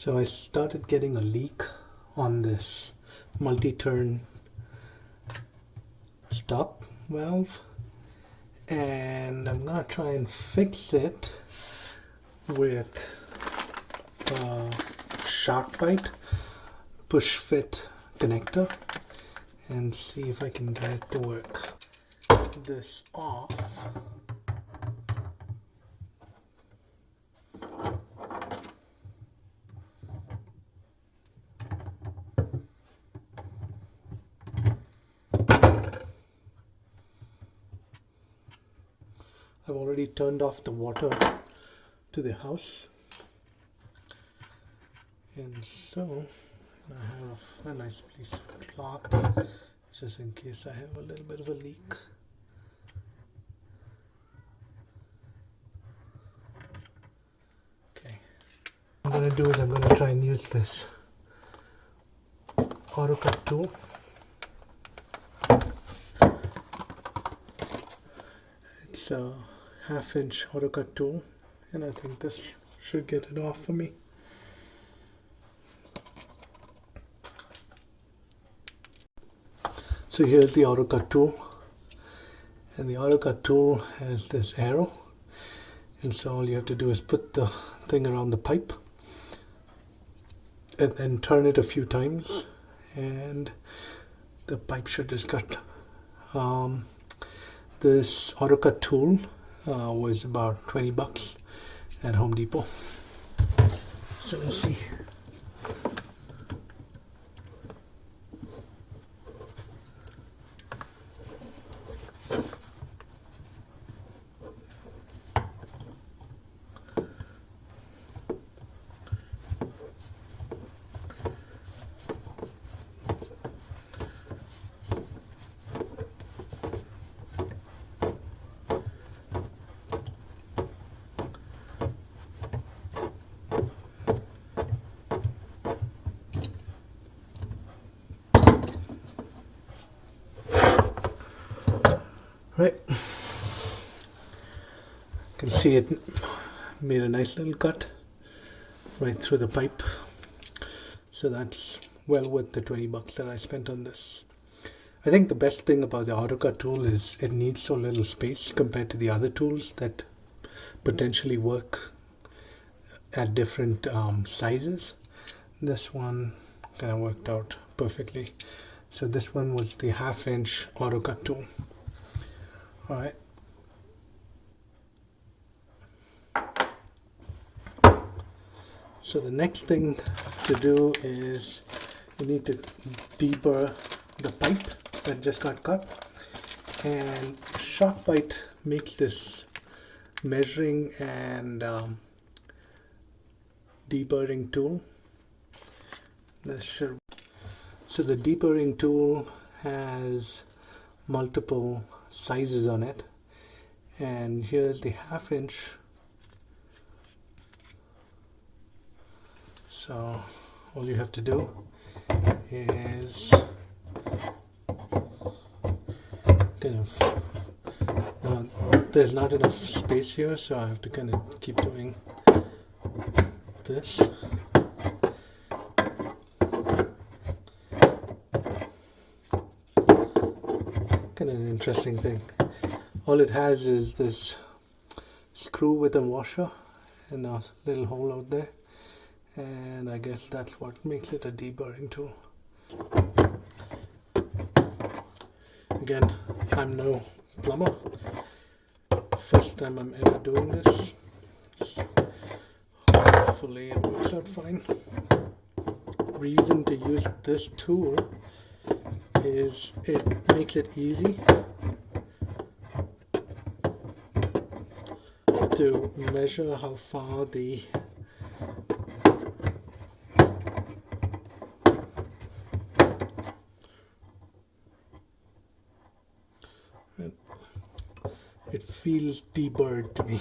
So I started getting a leak on this multi-turn stop valve, and I'm gonna try and fix it with a sharkbite push fit connector and see if I can get it to work. This off. I've already turned off the water to the house, and so I have a nice piece of cloth just in case I have a little bit of a leak. Okay, what I'm going to do is I'm going to try and use this auto cut tool. It's a 1/2 inch auto cut tool, and I think this should get it off for me. So here's the auto cut tool, and the auto cut tool has this arrow, and so all you have to do is put the thing around the pipe and then turn it a few times, and the pipe should just cut. This auto cut tool was about $20 at Home Depot. So we'll see. Right, you can see it made a nice little cut right through the pipe, so that's well worth the $20 that I spent on this. I think the best thing about the auto cut tool is it needs so little space compared to the other tools that potentially work at different sizes. This one kind of worked out perfectly. So this one was the 1/2 inch auto cut tool. All right. So the next thing to do is you need to deburr the pipe that just got cut, and sharkbite makes this measuring and deburring tool. So the deburring tool has multiple sizes on it, and here's the 1/2 inch. So all you have to do is kind of there's not enough space here, so I have to kind of keep doing this. Kind of an interesting thing. All it has is this screw with a washer and a little hole out there, and I guess that's what makes it a deburring tool. Again, I'm no plumber. First time I'm ever doing this. Hopefully it works out fine. Reason to use this tool is it makes it easy to measure how far it feels deburred to me.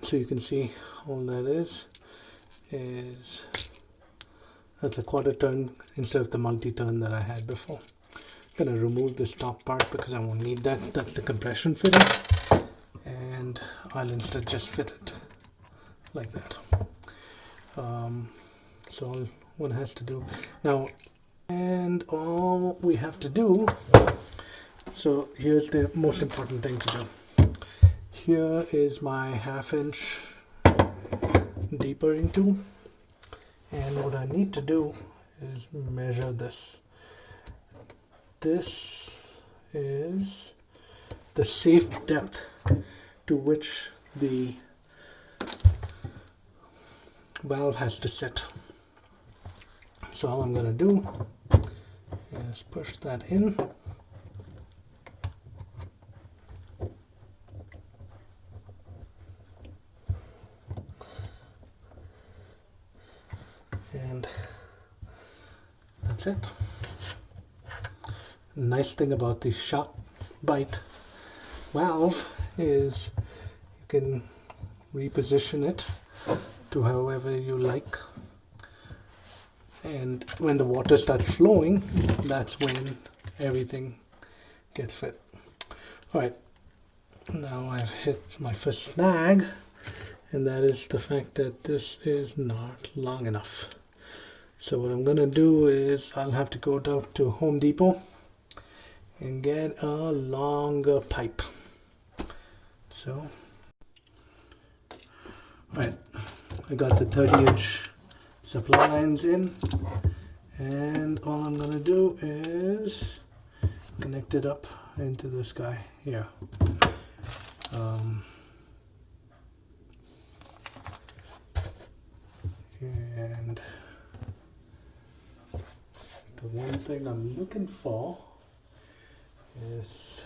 So you can see all that is that's a 1/4 turn instead of the multi-turn that I had before. I'm going to remove this top part because I won't need that. That's the compression fitting, and I'll instead just fit it like that. So all one has to do now, and all we have to do, so here's the most important thing to do. Here is my 1/2 inch deburring tool, and what I need to do is measure this. This is the safe depth to which the valve has to sit. So all I'm going to do is push that in, and that's it. Nice thing about the sharkbite valve is you can reposition it to however you like, and when the water starts flowing, that's when everything gets fit. Alright, now I've hit my first snag, and that is the fact that this is not long enough. So what I'm gonna do is I'll have to go down to Home Depot and get a longer pipe. So, right, I got the 30-inch supply lines in, and all I'm gonna do is connect it up into this guy here. And the one thing I'm looking for is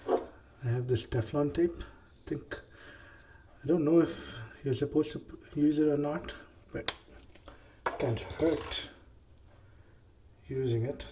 I have this Teflon tape. I don't know if you're supposed to use it or not, but it can't hurt using it.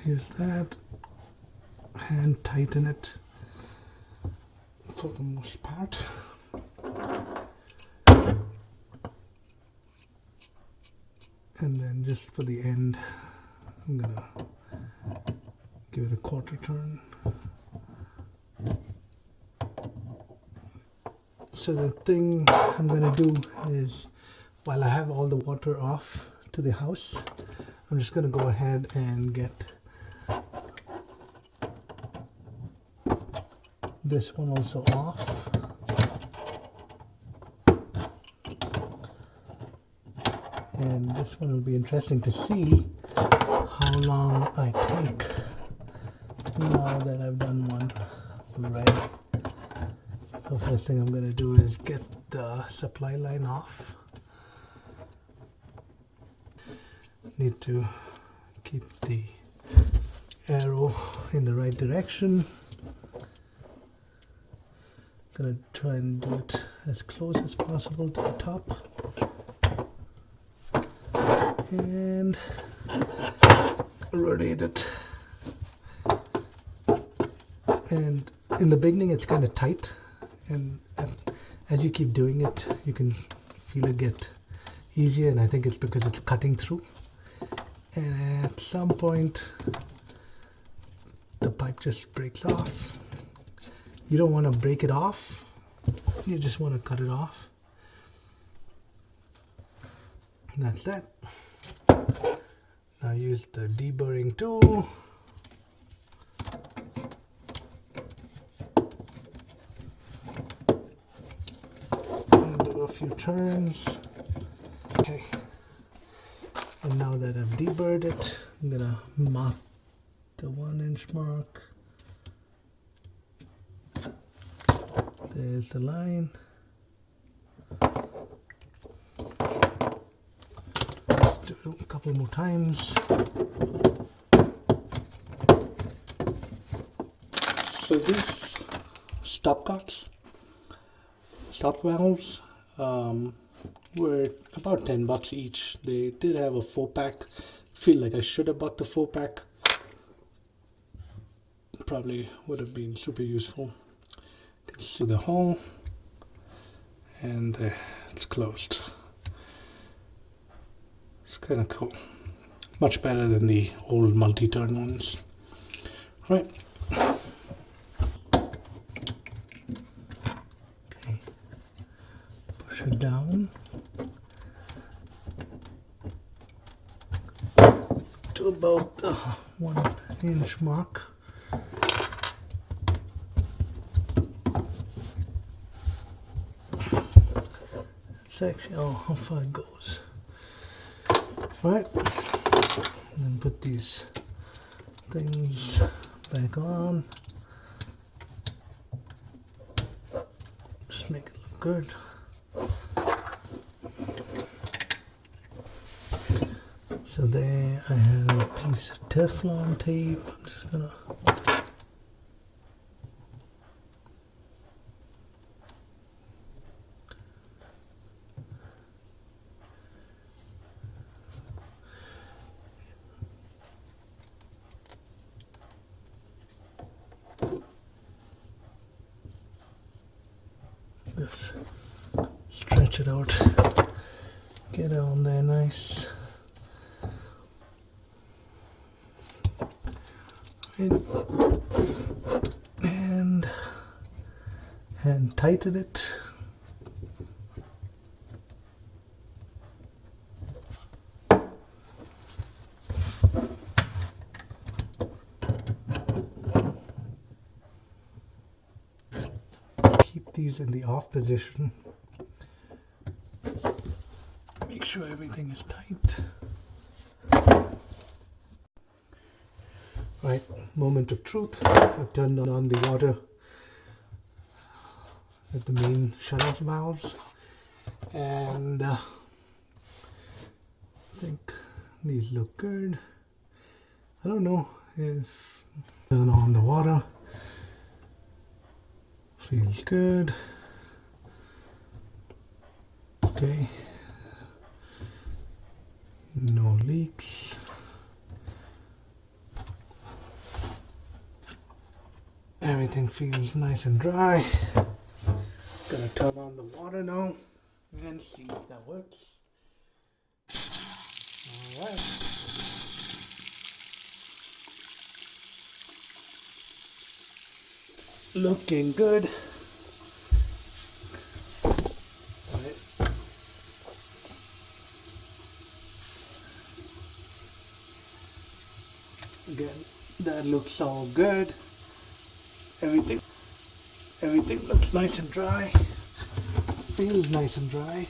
Here's that. Hand tighten it for the most part. And then just for the end, I'm gonna give it a quarter turn. So the thing I'm gonna do is, while I have all the water off to the house, I'm just gonna go ahead and get this one also off. And this one will be interesting to see how long I take now that I've done one already. So first thing I'm going to do is get the supply line off. Need to keep the arrow in the right direction. Gonna try and do it as close as possible to the top, and rotate it. And in the beginning it's kind of tight, and as you keep doing it you can feel it get easier, and I think it's because it's cutting through, and at some point the pipe just breaks off. You don't want to break it off, you just want to cut it off. And that's that. Now use the deburring tool. And do a few turns. Okay. And now that I've deburred it, I'm gonna mark the 1-inch mark. There's the line. Let's do it a couple more times. So these stop valves were about $10 each. They did have a 4-pack. Feel like I should have bought the 4-pack. Probably would have been super useful. You can see the hole, and it's closed. It's kind of cool. Much better than the old multi-turn ones. Right. Okay. Push it down to about the 1-inch mark. That's actually how far it goes. Right. And then put these things back on. Just make it look good. So there I have a piece of Teflon tape. I'm just gonna just stretch it out, get it on there nice. And hand tighten it. Keep these in the off position. Make sure everything is tight. Right, moment of truth. I've turned on the water at the main shut-off valves, and I think these look good. I don't know if turn on the water. Feels good. Okay. No leaks. Everything feels nice and dry. Gonna turn on the water now and see if that works. Alright. Looking good. Alright. Again, that looks all good. Everything looks nice and dry. Feels nice and dry.